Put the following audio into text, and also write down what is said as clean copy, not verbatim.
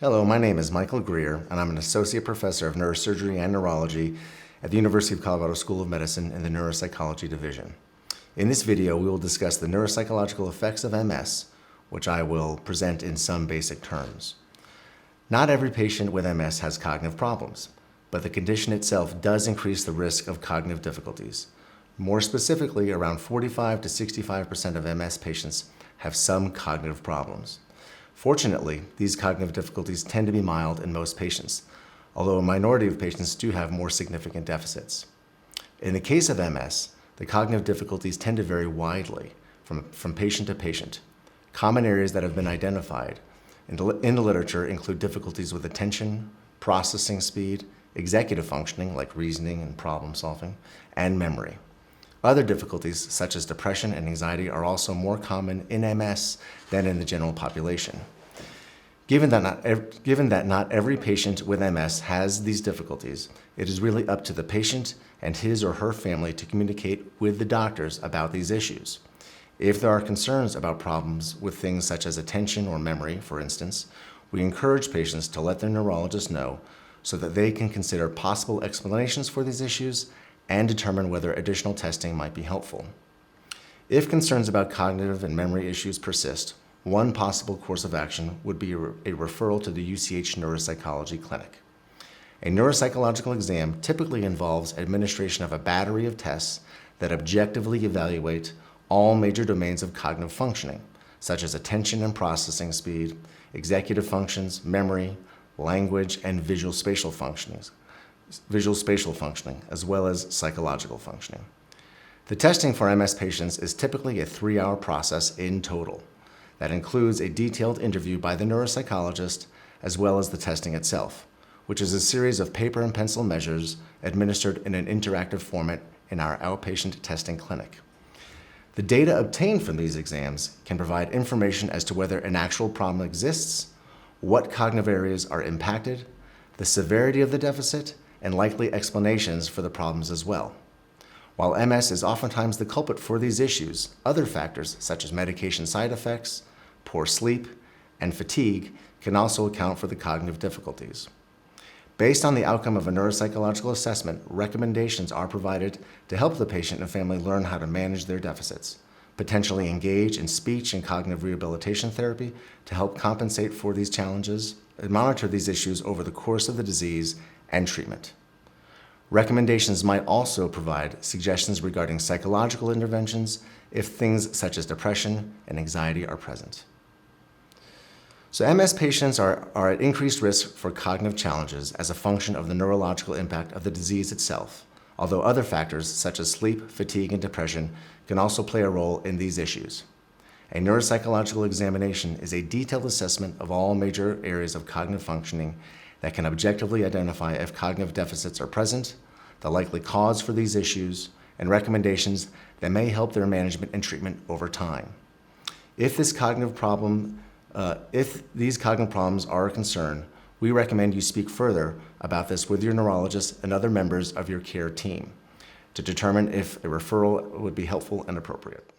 Hello, my name is Michael Greher, and I'm an Associate Professor of Neurosurgery and Neurology at the University of Colorado School of Medicine in the Neuropsychology Division. In this video, we will discuss the neuropsychological effects of MS, which I will present in some basic terms. Not every patient with MS has cognitive problems, but the condition itself does increase the risk of cognitive difficulties. More specifically, around 45 to 65% of MS patients have some cognitive problems. Fortunately, these cognitive difficulties tend to be mild in most patients, although a minority of patients do have more significant deficits. In the case of MS, the cognitive difficulties tend to vary widely from patient to patient. Common areas that have been identified in the literature include difficulties with attention, processing speed, executive functioning like reasoning and problem solving, and memory. Other difficulties, such as depression and anxiety, are also more common in MS than in the general population. Given that not every patient with MS has these difficulties, it is really up to the patient and his or her family to communicate with the doctors about these issues. If there are concerns about problems with things such as attention or memory, for instance, we encourage patients to let their neurologist know so that they can consider possible explanations for these issues and determine whether additional testing might be helpful. If concerns about cognitive and memory issues persist, one possible course of action would be a referral to the UCH Neuropsychology Clinic. A neuropsychological exam typically involves administration of a battery of tests that objectively evaluate all major domains of cognitive functioning, such as attention and processing speed, executive functions, memory, language, and visual spatial functioning, as well as psychological functioning. The testing for MS patients is typically a 3-hour process in total. That includes a detailed interview by the neuropsychologist, as well as the testing itself, which is a series of paper and pencil measures administered in an interactive format in our outpatient testing clinic. The data obtained from these exams can provide information as to whether an actual problem exists, what cognitive areas are impacted, the severity of the deficit, and likely explanations for the problems as well. While MS is oftentimes the culprit for these issues, other factors such as medication side effects, poor sleep, and fatigue can also account for the cognitive difficulties. Based on the outcome of a neuropsychological assessment, recommendations are provided to help the patient and family learn how to manage their deficits, potentially engage in speech and cognitive rehabilitation therapy to help compensate for these challenges, and monitor these issues over the course of the disease and treatment. Recommendations might also provide suggestions regarding psychological interventions if things such as depression and anxiety are present. So MS patients are at increased risk for cognitive challenges as a function of the neurological impact of the disease itself, although other factors such as sleep, fatigue, and depression can also play a role in these issues. A neuropsychological examination is a detailed assessment of all major areas of cognitive functioning that can objectively identify if cognitive deficits are present, the likely cause for these issues, and recommendations that may help their management and treatment over time. If these cognitive problems are a concern, we recommend you speak further about this with your neurologist and other members of your care team to determine if a referral would be helpful and appropriate.